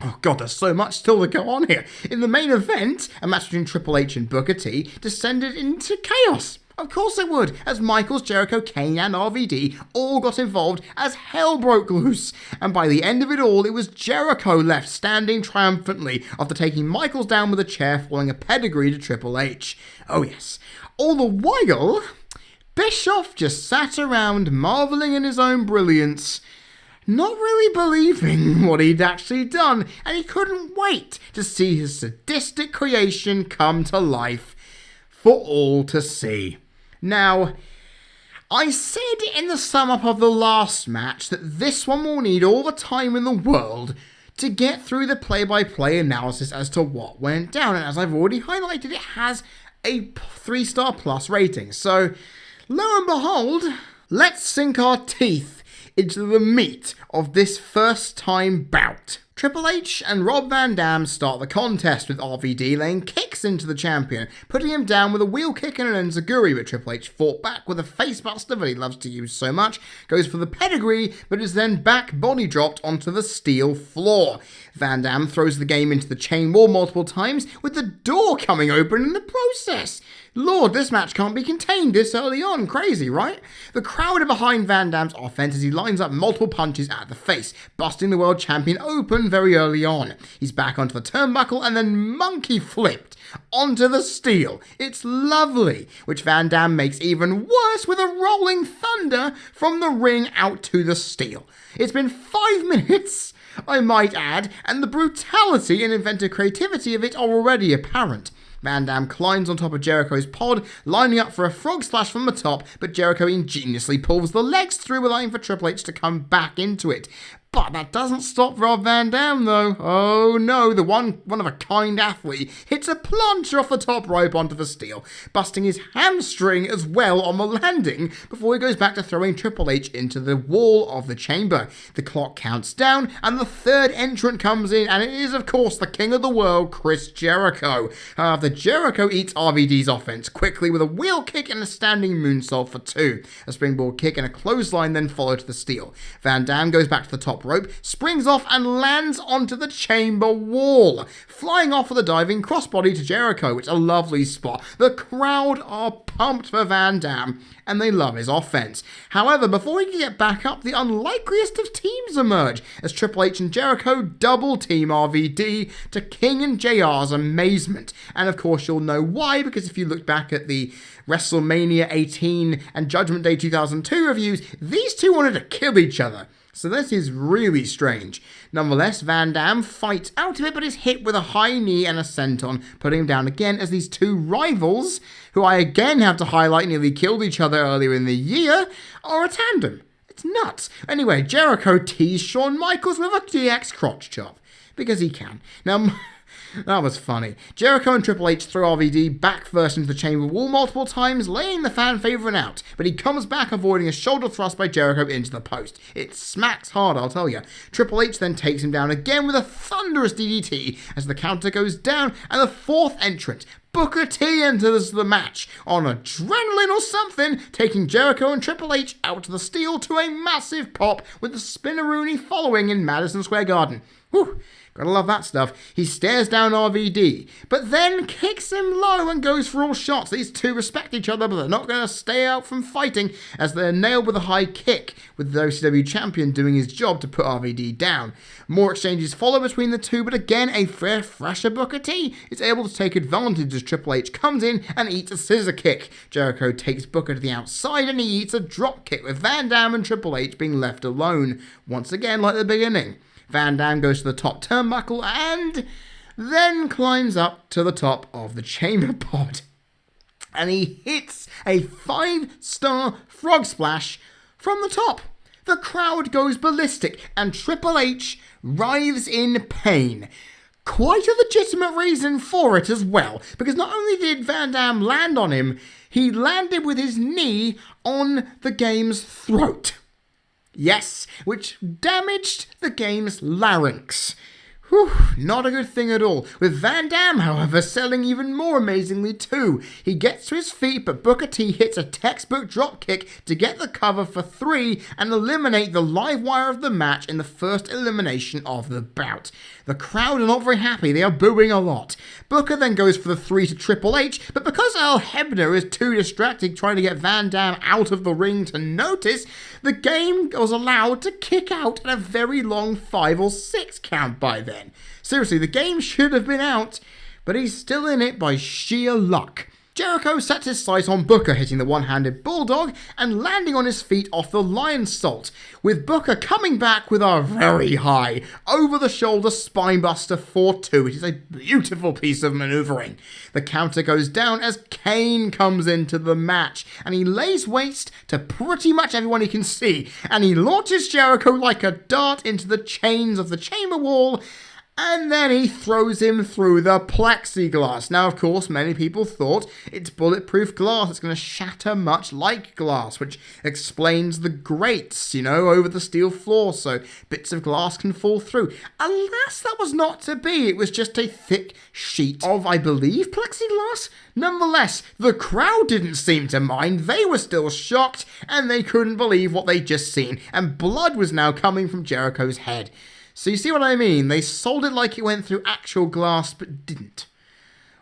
Oh god, there's so much still to go on here. In the main event, a match between Triple H and Booker T descended into chaos. Of course it would, as Michaels, Jericho, Kane and RVD all got involved as hell broke loose. And by the end of it all, it was Jericho left standing triumphantly after taking Michaels down with a chair following a pedigree to Triple H. Oh yes. All the while, Bischoff just sat around marvelling in his own brilliance, not really believing what he'd actually done, and he couldn't wait to see his sadistic creation come to life for all to see. Now, I said in the sum-up of the last match that this one will need all the time in the world to get through the play-by-play analysis as to what went down, and as I've already highlighted, it has a 3-star plus rating. So, lo and behold, let's sink our teeth into the meat of this first-time bout. Triple H and Rob Van Dam start the contest with RVD laying kicks into the champion, putting him down with a wheel kick and an enziguri, but Triple H fought back with a facebuster that he loves to use so much, goes for the pedigree, but is then back body dropped onto the steel floor. Van Dam throws the game into the chain wall multiple times, with the door coming open in the process. Lord, this match can't be contained this early on. Crazy, right? The crowd are behind Van Dam's offense as he lines up multiple punches at the face, busting the world champion open very early on. He's back onto the turnbuckle and then monkey flipped onto the steel. It's lovely, which Van Dam makes even worse with a rolling thunder from the ring out to the steel. It's been 5 minutes, I might add, and the brutality and inventive creativity of it are already apparent. Van Dam climbs on top of Jericho's pod, lining up for a frog splash from the top, but Jericho ingeniously pulls the legs through, allowing for Triple H to come back into it. But that doesn't stop Rob Van Dam, though. Oh no, the one-of-a-kind athlete hits a plunger off the top rope onto the steel, busting his hamstring as well on the landing before he goes back to throwing Triple H into the wall of the chamber. The clock counts down, and the third entrant comes in, and it is, of course, the king of the world, Chris Jericho. However, Jericho eats RVD's offense quickly with a wheel kick and a standing moonsault for 2. A springboard kick and a clothesline then follow to the steel. Van Dam goes back to the top rope, springs off and lands onto the chamber wall, flying off with a diving crossbody to Jericho. It's a lovely spot. The crowd are pumped for Van Dam, and they love his offense. However, before he can get back up, the unlikeliest of teams emerge, as Triple H and Jericho double team RVD to King and JR's amazement. And of course you'll know why, because if you look back at the WrestleMania 18 and Judgment Day 2002 reviews, these two wanted to kill each other. So this is really strange. Nonetheless, Van Dam fights out of it, but is hit with a high knee and a senton, putting him down again as these two rivals, who I again have to highlight nearly killed each other earlier in the year, are a tandem. It's nuts. Anyway, Jericho teased Shawn Michaels with a DX crotch chop, because he can. Now, that was funny. Jericho and Triple H throw RVD back first into the chamber wall multiple times, laying the fan favourite out, but he comes back avoiding a shoulder thrust by Jericho into the post. It smacks hard, I'll tell you. Triple H then takes him down again with a thunderous DDT as the counter goes down, and the fourth entrant, Booker T, enters the match on adrenaline or something, taking Jericho and Triple H out to the steel to a massive pop with the Spinneroonie following in Madison Square Garden. Whew. Gotta love that stuff. He stares down RVD, but then kicks him low and goes for all shots. These two respect each other, but they're not going to stay out from fighting as they're nailed with a high kick, with the OCW champion doing his job to put RVD down. More exchanges follow between the two, but again, a fresher Booker T is able to take advantage as Triple H comes in and eats a scissor kick. Jericho takes Booker to the outside and he eats a drop kick, with Van Dam and Triple H being left alone, once again like the beginning. Van Dam goes to the top turnbuckle and then climbs up to the top of the chamber pod. And he hits a 5-star frog splash from the top. The crowd goes ballistic and Triple H writhes in pain. Quite a legitimate reason for it as well, because not only did Van Dam land on him, he landed with his knee on the game's throat. Yes, which damaged the game's larynx. Whew, not a good thing at all. With Van Dam, however, selling even more amazingly too. He gets to his feet, but Booker T hits a textbook dropkick to get the cover for 3 and eliminate the live wire of the match in the first elimination of the bout. The crowd are not very happy, they are booing a lot. Booker then goes for the 3 to Triple H, but because Earl Hebner is too distracted trying to get Van Dam out of the ring to notice, the game was allowed to kick out at a very long 5 or 6 count by then. Seriously, the game should have been out, but he's still in it by sheer luck. Jericho sets his sight on Booker, hitting the one-handed bulldog and landing on his feet off the lion salt, with Booker coming back with a very high, over-the-shoulder spinebuster 4-2. It is a beautiful piece of maneuvering. The counter goes down as Kane comes into the match, and he lays waste to pretty much everyone he can see, and he launches Jericho like a dart into the chains of the chamber wall, and then he throws him through the plexiglass. Now, of course, many people thought it's bulletproof glass. It's going to shatter much like glass, which explains the grates, over the steel floor, so bits of glass can fall through. Alas, that was not to be. It was just a thick sheet of, I believe, plexiglass. Nonetheless, the crowd didn't seem to mind. They were still shocked, and they couldn't believe what they'd just seen, and blood was now coming from Jericho's head. So you see what I mean? They sold it like it went through actual glass, but didn't.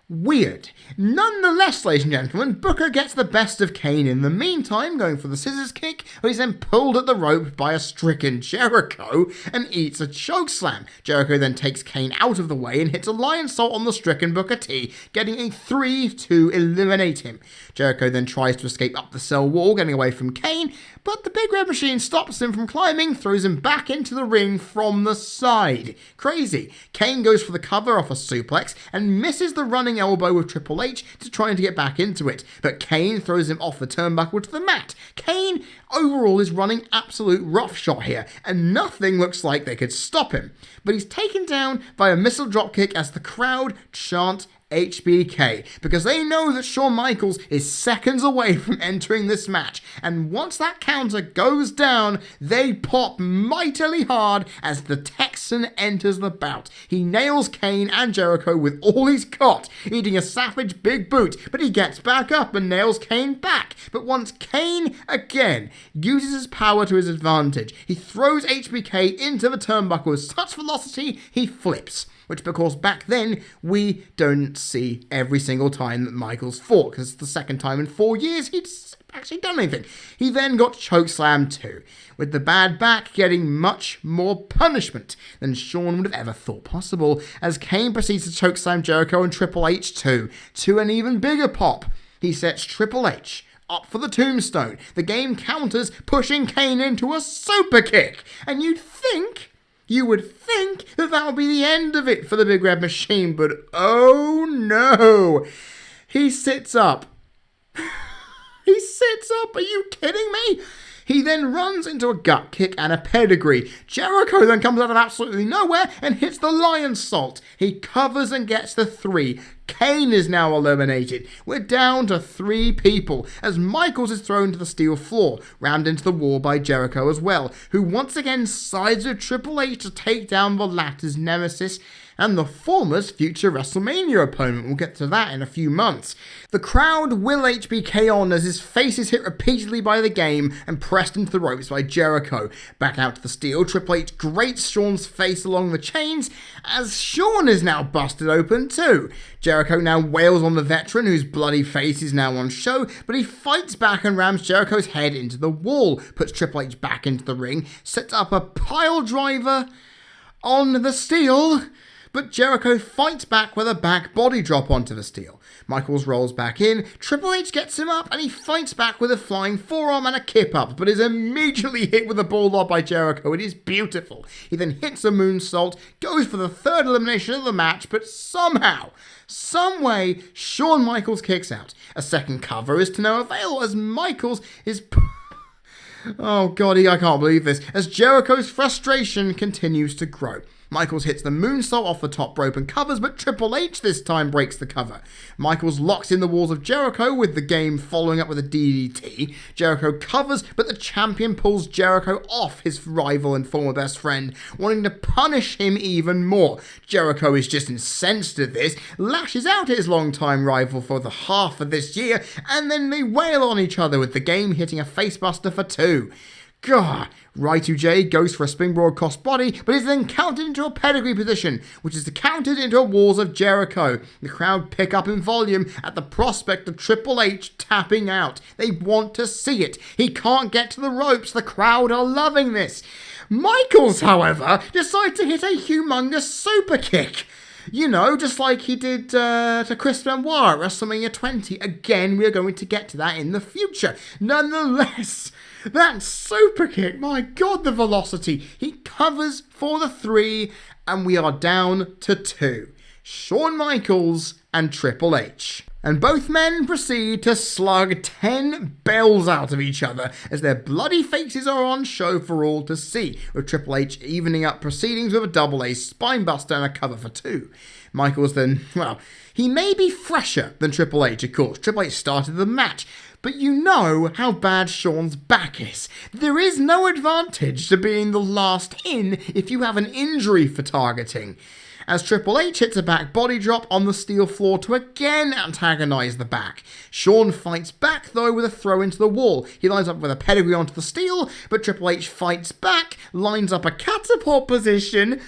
Weird. Nonetheless, ladies and gentlemen, Booker gets the best of Kane in the meantime, going for the scissors kick, but he's then pulled at the rope by a stricken Jericho and eats a chokeslam. Jericho then takes Kane out of the way and hits a lion salt on the stricken Booker T, getting a 3 to eliminate him. Jericho then tries to escape up the cell wall, getting away from Kane, but the Big Red Machine stops him from climbing, throws him back into the ring from the side. Crazy. Kane goes for the cover off a suplex and misses the running elbow with Triple H to try to get back into it, but Kane throws him off the turnbuckle to the mat. Kane overall is running absolute roughshod here, and nothing looks like they could stop him. But he's taken down by a missile dropkick as the crowd chant HBK, because they know that Shawn Michaels is seconds away from entering this match, and once that counter goes down, they pop mightily hard as the Texan enters the bout. He nails Kane and Jericho with all he's got, eating a savage big boot, but he gets back up and nails Kane back. But once Kane again uses his power to his advantage, he throws HBK into the turnbuckle with such velocity he flips. Which, because back then, we don't see every single time that Michaels fought, because it's the second time in 4 years he'd actually done anything. He then got chokeslammed too, with the bad back getting much more punishment than Shawn would have ever thought possible, as Kane proceeds to chokeslam Jericho and Triple H too, to an even bigger pop. He sets Triple H up for the tombstone. The game counters, pushing Kane into a super kick, and you would think that that would be the end of it for the Big Red Machine, but oh no! He sits up. He sits up, are you kidding me? He then runs into a gut kick and a pedigree. Jericho then comes out of absolutely nowhere and hits the lion salt. He covers and gets the 3. Kane is now eliminated. We're down to 3 people as Michaels is thrown to the steel floor, rammed into the wall by Jericho as well, who once again sides with Triple H to take down the latter's nemesis and the former's future WrestleMania opponent. We'll get to that in a few months. The crowd will HBK on as his face is hit repeatedly by the game and pressed into the ropes by Jericho. Back out to the steel, Triple H grates Shawn's face along the chains as Shawn is now busted open too. Jericho now wails on the veteran whose bloody face is now on show, but he fights back and rams Jericho's head into the wall, puts Triple H back into the ring, sets up a pile driver on the steel, but Jericho fights back with a back body drop onto the steel. Michaels rolls back in, Triple H gets him up, and he fights back with a flying forearm and a kip up, but is immediately hit with a bulldog by Jericho. It is beautiful. He then hits a moonsault, goes for the 3rd elimination of the match, but somehow, some way, Shawn Michaels kicks out. A second cover is to no avail as Michaels is... Oh god, I can't believe this, as Jericho's frustration continues to grow. Michaels hits the moonsault off the top rope and covers, but Triple H this time breaks the cover. Michaels locks in the walls of Jericho with the game following up with a DDT. Jericho covers, but the champion pulls Jericho off his rival and former best friend, wanting to punish him even more. Jericho is just incensed at this, lashes out at his longtime rival for the half of this year, and then they wail on each other with the game hitting a facebuster for 2. Gah! Y2J goes for a springboard crossbody, but is then counted into a pedigree position, which is counted into a walls of Jericho. The crowd pick up in volume at the prospect of Triple H tapping out. They want to see it. He can't get to the ropes. The crowd are loving this. Michaels, however, decides to hit a humongous super kick. You know, just like he did to Chris Benoit at WrestleMania 20. Again, we are going to get to that in the future. Nonetheless, that super kick, my God, the velocity. He covers for the 3, and we are down to 2. Shawn Michaels and Triple H. And both men proceed to slug 10 bells out of each other as their bloody faces are on show for all to see, with Triple H evening up proceedings with a double A spinebuster and a cover for 2. Michaels then, well, he may be fresher than Triple H, of course. Triple H started the match, but you know how bad Shawn's back is. There is no advantage to being the last in if you have an injury for targeting. As Triple H hits a back body drop on the steel floor to again antagonise the back. Shawn fights back though with a throw into the wall. He lines up with a pedigree onto the steel, but Triple H fights back, lines up a catapult position,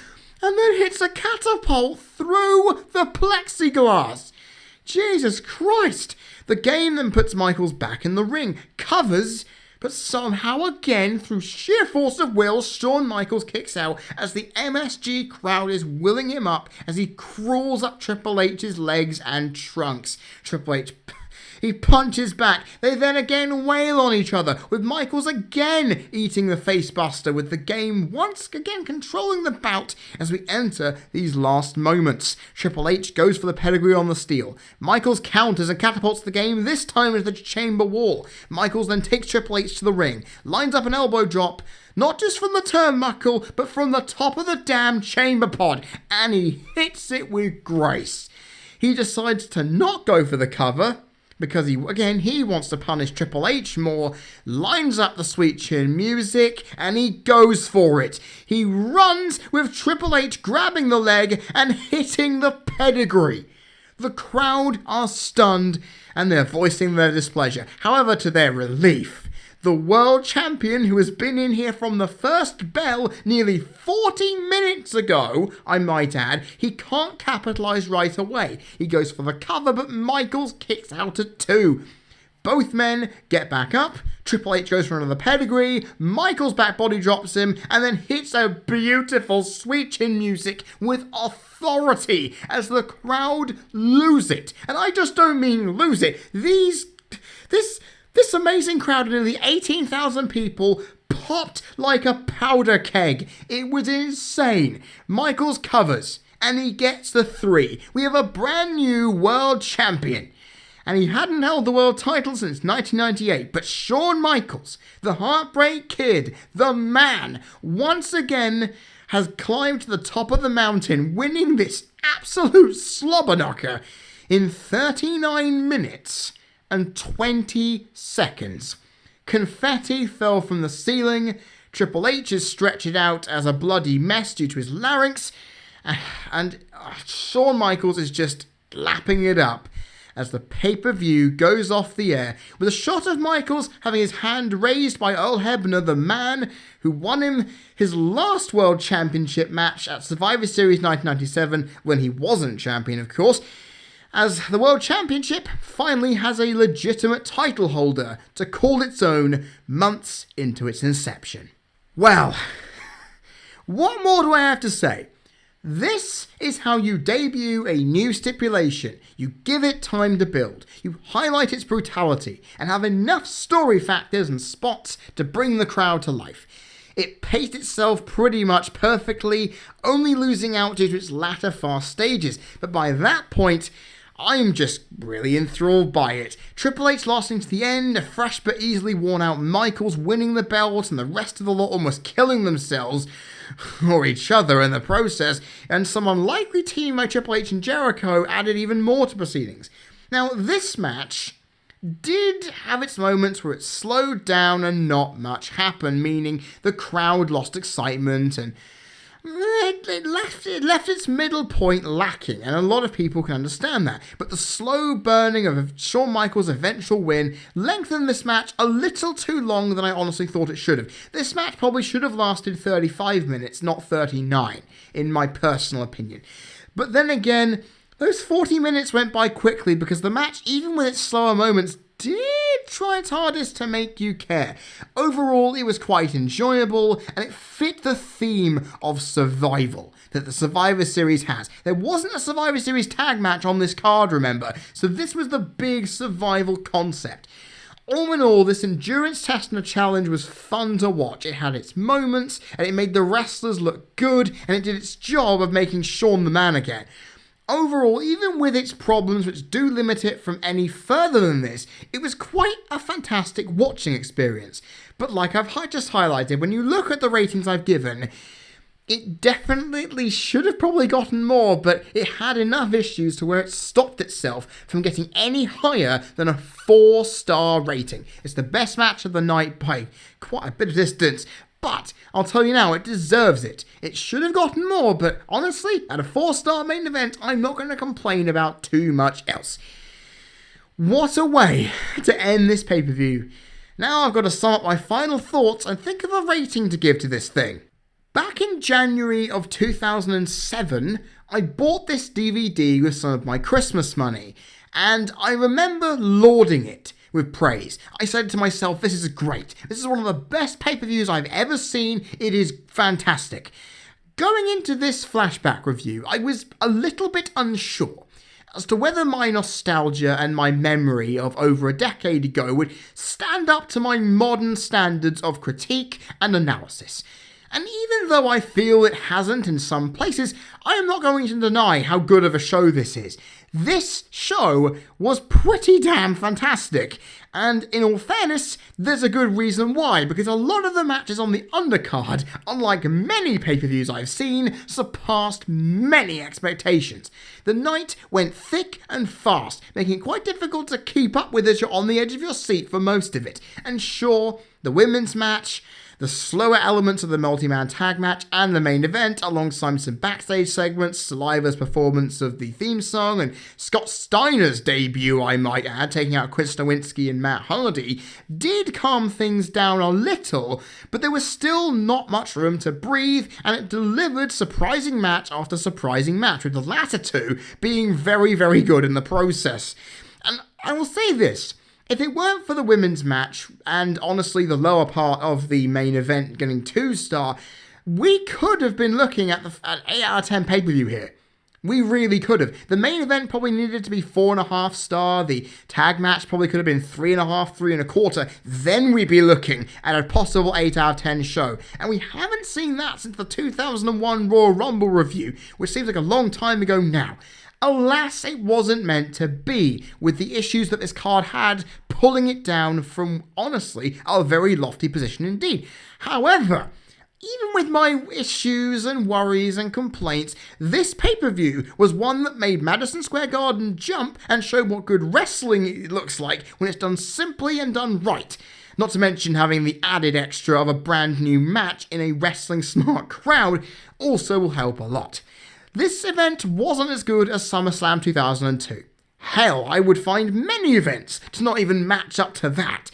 and then hits a catapult through the plexiglass. Jesus Christ! The game then puts Michaels back in the ring, covers, but somehow again, through sheer force of will, Shawn Michaels kicks out as the MSG crowd is willing him up as he crawls up Triple H's legs and trunks. Triple H, he punches back. They then again wail on each other, with Michaels again eating the facebuster, with the game once again controlling the bout as we enter these last moments. Triple H goes for the pedigree on the steel. Michaels counters and catapults the game, this time into the chamber wall. Michaels then takes Triple H to the ring, lines up an elbow drop, not just from the turnbuckle, but from the top of the damn chamber pod, and he hits it with grace. He decides to not go for the cover, because he wants to punish Triple H more, lines up the sweet chin music, and he goes for it. He runs with Triple H grabbing the leg and hitting the pedigree. The crowd are stunned, and they're voicing their displeasure. However, to their relief, the world champion, who has been in here from the first bell nearly 40 minutes ago, I might add, he can't capitalise right away. He goes for the cover, but Michaels kicks out at 2. Both men get back up. Triple H goes for another pedigree. Michaels back body drops him and then hits a beautiful sweet chin music with authority as the crowd lose it. And I just don't mean lose it. This amazing crowd of nearly 18,000 people popped like a powder keg. It was insane. Michaels covers, and he gets the 3. We have a brand new world champion. And he hadn't held the world title since 1998, but Shawn Michaels, the Heartbreak Kid, the man, once again has climbed to the top of the mountain, winning this absolute slobber knocker in 39 minutes and 20 seconds. Confetti fell from the ceiling. Triple H is stretched out as a bloody mess due to his larynx. And Shawn Michaels is just lapping it up as the pay-per-view goes off the air, with a shot of Michaels having his hand raised by Earl Hebner, the man who won him his last World Championship match at Survivor Series 1997, when he wasn't champion, of course, as the World Championship finally has a legitimate title holder to call its own months into its inception. Well, what more do I have to say? This is how you debut a new stipulation. You give it time to build. You highlight its brutality and have enough story factors and spots to bring the crowd to life. It paced itself pretty much perfectly, only losing out due to its latter fast stages. But by that point, I'm just really enthralled by it. Triple H lasting to the end, a fresh but easily worn out Michaels winning the belt, and the rest of the lot almost killing themselves, or each other in the process, and some unlikely team by Triple H and Jericho added even more to proceedings. Now, this match did have its moments where it slowed down and not much happened, meaning the crowd lost excitement and it left its middle point lacking, and a lot of people can understand that. But the slow burning of Shawn Michaels' eventual win lengthened this match a little too long than I honestly thought it should have. This match probably should have lasted 35 minutes, not 39, in my personal opinion. But then again, those 40 minutes went by quickly because the match, even with its slower moments, did try its hardest to make you care. Overall, it was quite enjoyable, and it fit the theme of survival that the Survivor Series has. There wasn't a Survivor Series tag match on this card, remember, so this was the big survival concept. All in all, this endurance test and a challenge was fun to watch. It had its moments, and it made the wrestlers look good, and it did its job of making Shawn the man again. Overall, even with its problems which do limit it from any further than this, it was quite a fantastic watching experience. But like I've just highlighted, when you look at the ratings I've given, it definitely should have probably gotten more, but it had enough issues to where it stopped itself from getting any higher than a 4-star rating. It's the best match of the night by quite a bit of distance. But I'll tell you now, it deserves it. It should have gotten more, but honestly, at a 4-star main event, I'm not going to complain about too much else. What a way to end this pay-per-view. Now I've got to sum up my final thoughts and think of a rating to give to this thing. Back in January of 2007, I bought this DVD with some of my Christmas money, and I remember lauding it with praise. I said to myself, this is great. This is one of the best pay-per-views I've ever seen. It is fantastic. Going into this flashback review, I was a little bit unsure as to whether my nostalgia and my memory of over a decade ago would stand up to my modern standards of critique and analysis. And even though I feel it hasn't in some places, I am not going to deny how good of a show this is. This show was pretty damn fantastic, and in all fairness, there's a good reason why, because a lot of the matches on the undercard, unlike many pay-per-views I've seen, surpassed many expectations. The night went thick and fast, making it quite difficult to keep up with as you're on the edge of your seat for most of it. And sure, the women's match, the slower elements of the multi-man tag match and the main event, alongside some backstage segments, Saliva's performance of the theme song, and Scott Steiner's debut, I might add, taking out Chris Nowinski and Matt Hardy, did calm things down a little, but there was still not much room to breathe, and it delivered surprising match after surprising match, with the latter two being very, very good in the process. And I will say this, if it weren't for the women's match, and honestly the lower part of the main event getting 2-star, we could have been looking at an 8 out of 10 pay-per-view here. We really could have. The main event probably needed to be 4.5 star, the tag match probably could have been 3.5, 3.25, then we'd be looking at a possible 8 out of 10 show. And we haven't seen that since the 2001 Royal Rumble review, which seems like a long time ago now. Alas, it wasn't meant to be, with the issues that this card had pulling it down from, honestly, a very lofty position indeed. However, even with my issues and worries and complaints, this pay-per-view was one that made Madison Square Garden jump and showed what good wrestling it looks like when it's done simply and done right. Not to mention having the added extra of a brand new match in a wrestling smart crowd also will help a lot. This event wasn't as good as SummerSlam 2002. Hell, I would find many events to not even match up to that.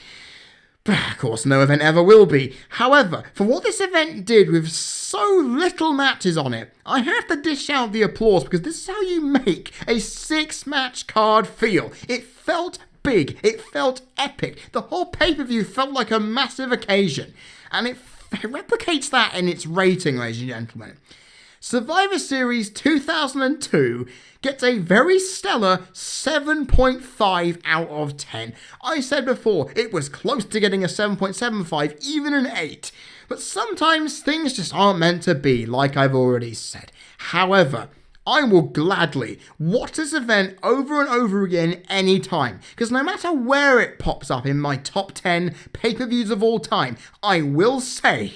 But of course, no event ever will be. However, for what this event did with so little matches on it, I have to dish out the applause because this is how you make a 6-match card feel. It felt big. It felt epic. The whole pay-per-view felt like a massive occasion. And it replicates that in its rating, ladies and gentlemen. Survivor Series 2002 gets a very stellar 7.5 out of 10. I said before, it was close to getting a 7.75, even an 8. But sometimes things just aren't meant to be, like I've already said. However, I will gladly watch this event over and over again anytime, because no matter where it pops up in my top 10 pay-per-views of all time, I will say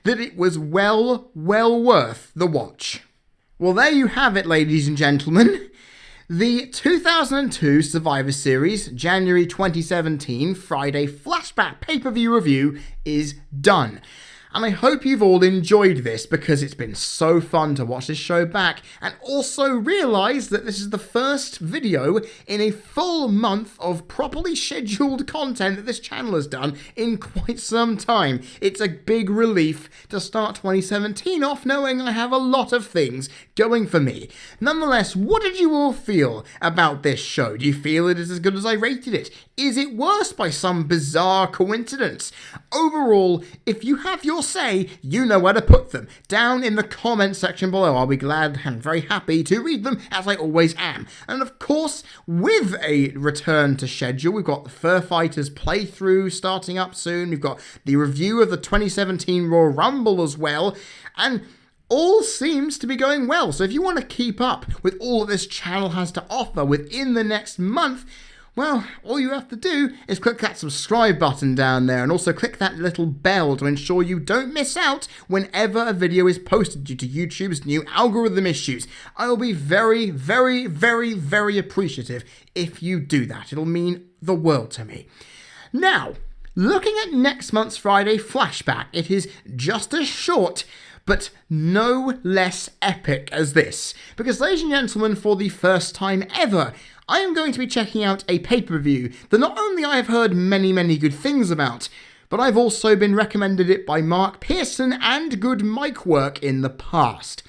that it was well worth the watch. Well, there you have it, ladies and gentlemen. The 2002 Survivor Series, January 2017, Friday Flashback pay-per-view review is done. And I hope you've all enjoyed this, because it's been so fun to watch this show back and also realise that this is the first video in a full month of properly scheduled content that this channel has done in quite some time. It's a big relief to start 2017 off knowing I have a lot of things going for me. Nonetheless, what did you all feel about this show? Do you feel it is as good as I rated it? Is it worse by some bizarre coincidence? Overall, if you have your say, you know where to put them. Down in the comment section below. I'll be glad and very happy to read them, as I always am. And of course, with a return to schedule, we've got the Fur Fighters playthrough starting up soon. We've got the review of the 2017 Royal Rumble as well. And all seems to be going well. So if you want to keep up with all that this channel has to offer within the next month, well, all you have to do is click that subscribe button down there, and also click that little bell to ensure you don't miss out whenever a video is posted due to YouTube's new algorithm issues. I will be very appreciative if you do that. It'll mean the world to me. Now, looking at next month's Friday Flashback, it is just as short but no less epic as this. Because, ladies and gentlemen, for the first time ever, I am going to be checking out a pay-per-view that not only I have heard many good things about, but I've also been recommended it by Mark Pearson and good mic work in the past.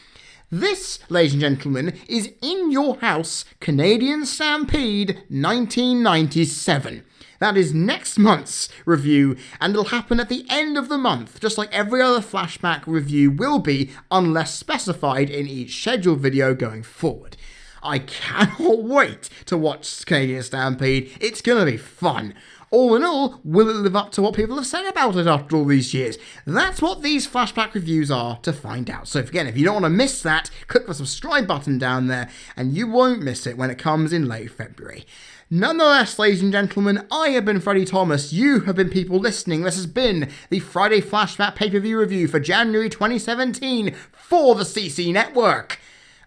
This, ladies and gentlemen, is In Your House Canadian Stampede 1997. That is next month's review, and it'll happen at the end of the month, just like every other Flashback review will be, unless specified in each scheduled video going forward. I cannot wait to watch Canadian Stampede. It's going to be fun. All in all, will it live up to what people have said about it after all these years? That's what these Flashback reviews are to find out. So again, if you don't want to miss that, click the subscribe button down there, and you won't miss it when it comes in late February. Nonetheless, ladies and gentlemen, I have been Freddie Thomas. You have been people listening. This has been the Friday Flashback pay-per-view review for January 2017 for the CC Network.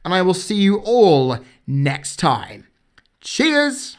And I will see you all next time. Cheers!